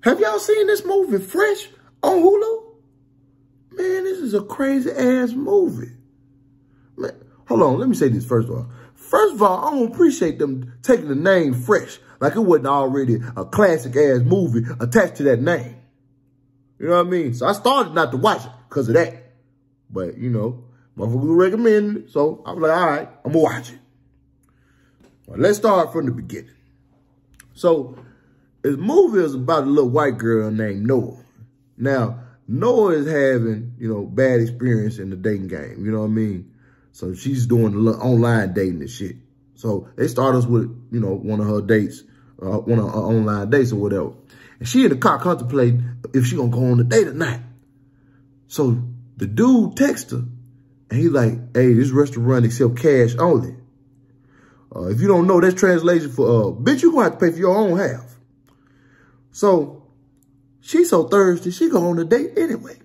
Have y'all seen this movie, Fresh, on Hulu? Man, this is a crazy-ass movie. Man, hold on, let me say this first of all. First of all, I don't appreciate them taking the name Fresh, like it wasn't already a classic-ass movie attached to that name. You know what I mean? So I started not to watch it because of that. But, you know, motherfuckers recommended it, so I was like, all right, I'm going to watch it. Well, let's start from the beginning. So, this movie is about a little white girl named Noah. Now, Noah is having, you know, bad experience in the dating game. You know what I mean? So she's doing a little online dating and shit. So they start us with, you know, one of her dates, one of her online dates or whatever. And she in the car contemplating if she gonna go on a date or not. So the dude texts her and he like, hey, this restaurant accept cash only. If you don't know, that's translation for, bitch, you gonna have to pay for your own half. So she so thirsty, she go on a date anyway.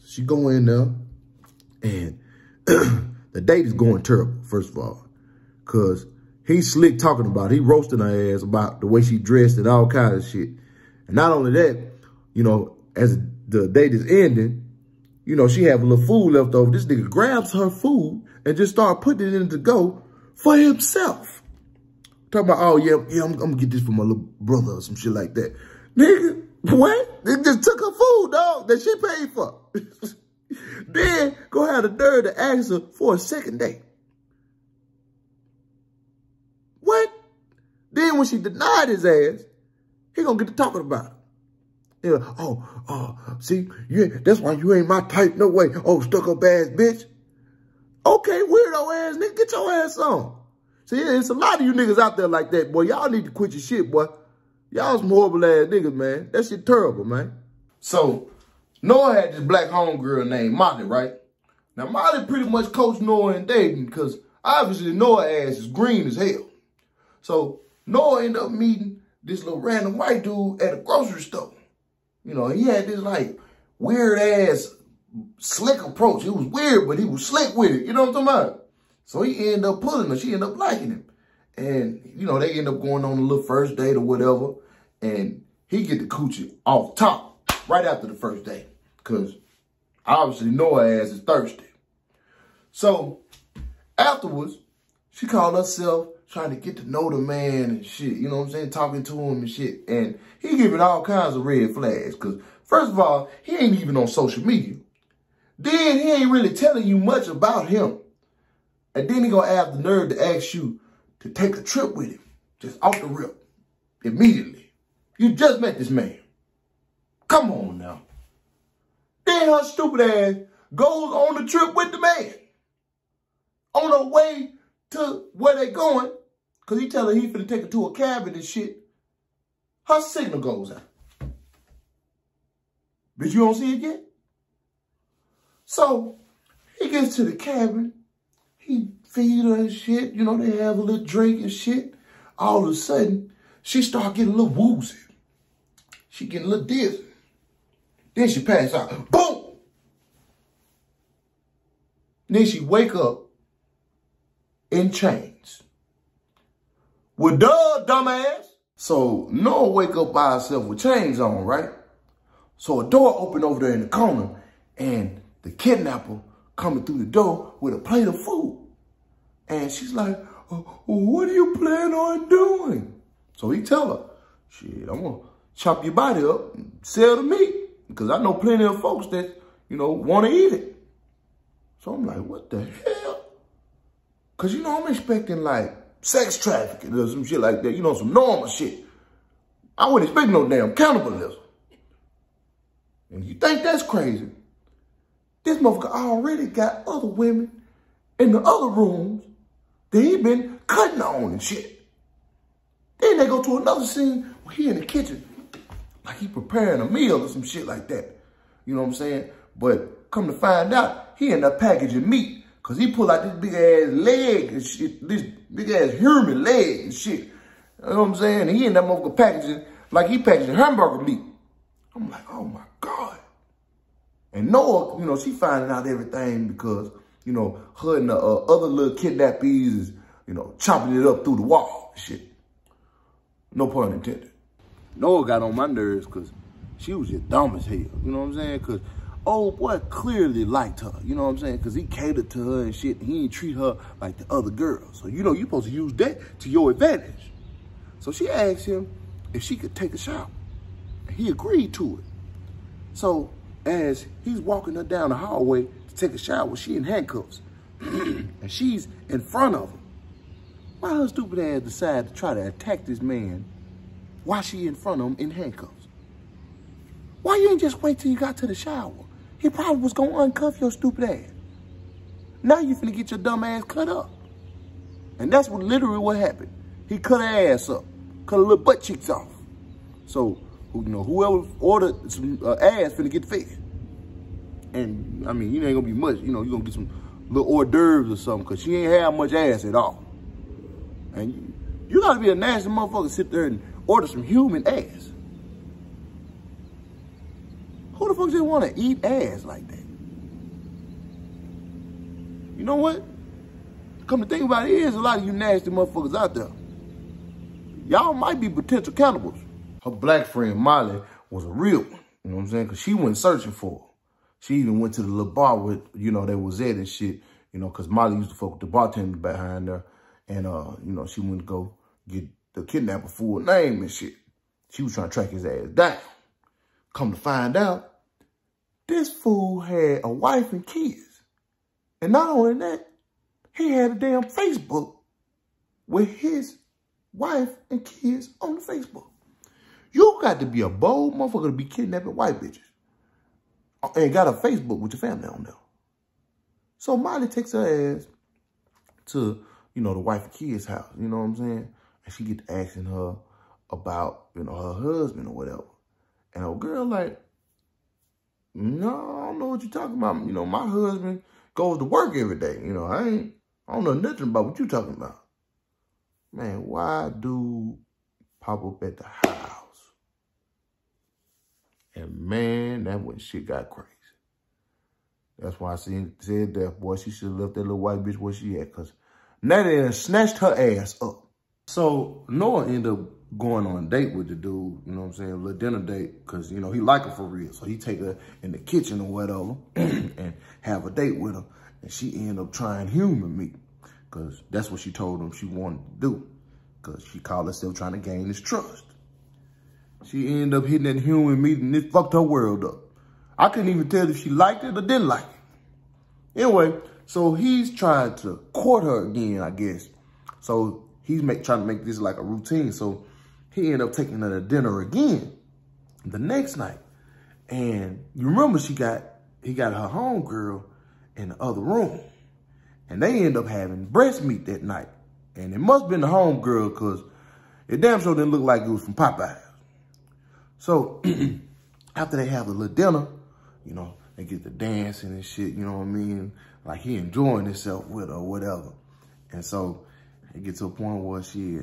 She go in there and the date is going terrible, first of all, because he's slick talking about it. He roasting her ass about the way she dressed and all kinds of shit. And not only that, you know, as the date is ending, you know, she have a little food left over. This nigga grabs her food and just start putting it in to go for himself. Talking about, oh, yeah, I'm gonna get this for my little brother or some shit like that. Nigga, what? They just took her food, dog, that she paid for. Then go have the nerve to ask her for a second date. What? Then when she denied his ass, he gonna get to talking about it. You know, see, that's why you ain't my type, no way. Oh, stuck-up ass bitch. Okay, weirdo ass nigga, get your ass on. See, it's a lot of you niggas out there like that, boy. Y'all need to quit your shit, boy. Y'all some horrible ass niggas, man. That shit terrible, man. So, Noah had this black homegirl named Molly, right? Now, Molly pretty much coached Noah in dating because obviously Noah's ass is green as hell. So, Noah ended up meeting this little random white dude at a grocery store. You know, he had this, like, weird-ass, slick approach. It was weird, but he was slick with it. You know what I'm talking about? So he ended up pulling her. She ended up liking him. And, you know, they end up going on a little first date or whatever. And he get the coochie off top right after the first date. Because obviously Noah's ass is thirsty. So afterwards, she called herself trying to get to know the man and shit. You know what I'm saying? Talking to him and shit. And he giving all kinds of red flags. Because first of all, he ain't even on social media. Then he ain't really telling you much about him. And then he gonna have the nerve to ask you to take a trip with him. Just off the rip. Immediately. You just met this man. Come on now. Then her stupid ass goes on the trip with the man. On her way to where they going, because he tell her he finna take her to a cabin and shit, her signal goes out. But you don't see it yet? So, he gets to the cabin. He feed her and shit. You know, they have a little drink and shit. All of a sudden, she start getting a little woozy. She getting a little dizzy. Then she pass out. Boom! Then she wake up in chains. Well, duh, dumbass. So Noah wake up by herself with chains on, right? So a door open over there in the corner, and the kidnapper coming through the door with a plate of food. And she's like, what do you plan on doing? So he tell her, shit, I'm gonna chop your body up and sell the meat. Because I know plenty of folks that, you know, want to eat it. So I'm like, what the hell? Because, you know, I'm expecting, like, sex trafficking or some shit like that. You know, some normal shit. I wouldn't expect no damn cannibalism. And you think that's crazy? This motherfucker already got other women in the other rooms that he been cutting on and shit. Then they go to another scene where he in the kitchen. Like he preparing a meal or some shit like that. You know what I'm saying? But come to find out, he ended up packaging meat. Because he pulled out this big ass leg and shit. This big ass human leg and shit. You know what I'm saying? And he ended up motherfucker packaging, like he packaging hamburger meat. I'm like, oh my God. And Noah, you know, she finding out everything because, you know, her and the other little kidnappees is, you know, chopping it up through the wall and shit. No pun intended. Noah got on my nerves because she was just dumb as hell. You know what I'm saying? Because old boy clearly liked her. You know what I'm saying? Because he catered to her and shit. He didn't treat her like the other girls. So, you know, you're supposed to use that to your advantage. So she asked him if she could take a shower. And he agreed to it. So as he's walking her down the hallway to take a shower, she in handcuffs. And she's in front of him. Why her stupid ass decide to try to attack this man while she in front of him in handcuffs? Why you ain't just wait till you got to the shower? He probably was gonna uncuff your stupid ass. Now you finna get your dumb ass cut up. And that's what literally what happened. He cut her ass up, cut her little butt cheeks off. So, you know, whoever ordered some ass finna get fed. And I mean, you ain't gonna be much, you know, you gonna get some little hors d'oeuvres or something, cause she ain't have much ass at all. And you gotta be a nasty motherfucker to sit there and order some human ass. Who the fuck just want to eat ass like that? You know what? Come to think about it, there's a lot of you nasty motherfuckers out there. Y'all might be potential cannibals. Her black friend Molly was a real one. You know what I'm saying? Because she went searching for her. She even went to the little bar with, you know, that was at and shit. You know, because Molly used to fuck with the bartender behind her. And, you know, she went to go get the kidnapper full name and shit. She was trying to track his ass down. Come to find out, this fool had a wife and kids. And not only that, he had a damn Facebook with his wife and kids on the Facebook. You got to be a bold motherfucker to be kidnapping white bitches. And got a Facebook with your family on there. So Molly takes her ass to, you know, the wife and kids' house. You know what I'm saying? And she get to asking her about, you know, her husband or whatever. And old girl like, no, I don't know what you're talking about. You know, my husband goes to work every day. You know, I don't know nothing about what you're talking about. Man, why do pop up at the house? And man, that when shit got crazy. That's why I said that, boy, she should have left that little white bitch where she at. Because now they done snatched her ass up. So Noah ended up going on a date with the dude, you know what I'm saying, a little dinner date, because, you know, he like her for real. So he take her in the kitchen or whatever and have a date with her. And she ended up trying human meat, because that's what she told him she wanted to do, because she called herself trying to gain his trust. She ended up hitting that human meat and it fucked her world up. I couldn't even tell if she liked it or didn't like it. Anyway, so he's trying to court her again, I guess. So he's trying to make this like a routine. So he ended up taking her to dinner again the next night. And you remember he got her homegirl in the other room. And they end up having breast meat that night. And it must have been the homegirl, because it damn sure didn't look like it was from Popeyes. So after they have a little dinner, you know, they get to dancing and shit, you know what I mean? Like he enjoying himself with her or whatever. And so it gets to a point where he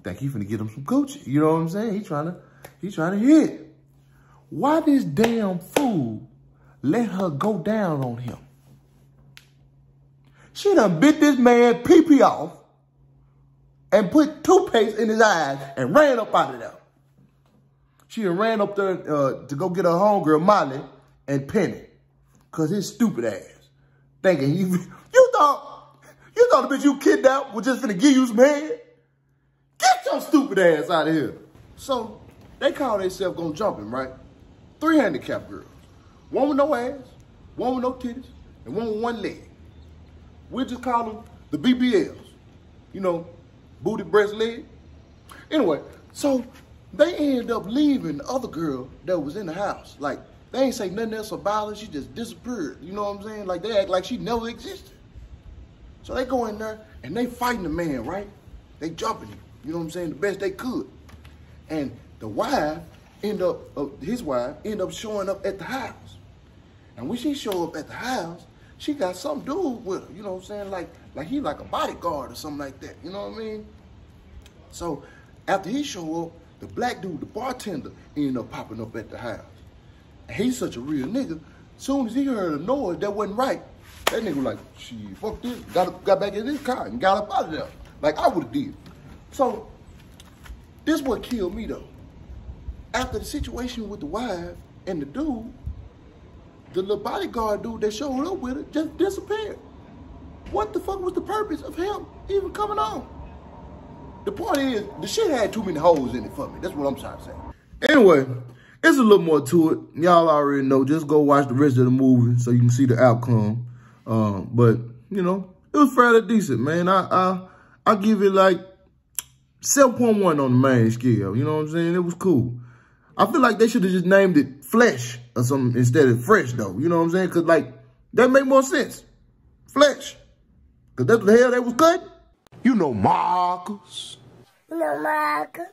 think he finna get him some coochie. You know what I'm saying? He trying to hit. Why this damn fool let her go down on him? She done bit this man pee-pee off and put toothpaste in his eyes and ran up out of there. She done ran up there to go get her homegirl Molly and Penny, cause his stupid ass thinking you thought the bitch you kidnapped was just finna give you some head. Get your stupid ass out of here. So they call themselves gonna jump him, right? 3 handicapped girls, one with no ass, one with no titties, and one with one leg. We'll just call them the BBLs. You know, booty, breast, leg. Anyway, so they end up leaving the other girl that was in the house. Like, they ain't say nothing else about her. She just disappeared. You know what I'm saying? Like, they act like she never existed. So they go in there and they fighting the man, right? They jumping him. You know what I'm saying? The best they could. And the wife his wife end up showing up at the house. And when she show up at the house, she got some dude with her. You know what I'm saying? Like he like a bodyguard or something like that. You know what I mean? So after he show up, the black dude, the bartender, ended up popping up at the house. And he's such a real nigga. Soon as he heard a noise that wasn't right, that nigga was like, shit, fuck this. Got back in his car and got up out of there. Like I would have did. So this what killed me though. after the situation with the wife and the dude, the little bodyguard dude that showed up with it just disappeared. What the fuck was the purpose of him even coming on? The point is, the shit had too many holes in it for me. That's what I'm trying to say. Anyway, it's a little more to it. Y'all already know. Just go watch the rest of the movie so you can see the outcome. But, you know, it was fairly decent, man. I give it like 7.1 on the main scale. You know what I'm saying? It was cool. I feel like they should have just named it Flesh or something instead of Fresh, though. You know what I'm saying? Because, like, that make more sense. Flesh. Because that's what the hell they was cutting. You know Marcus. You know Marcus.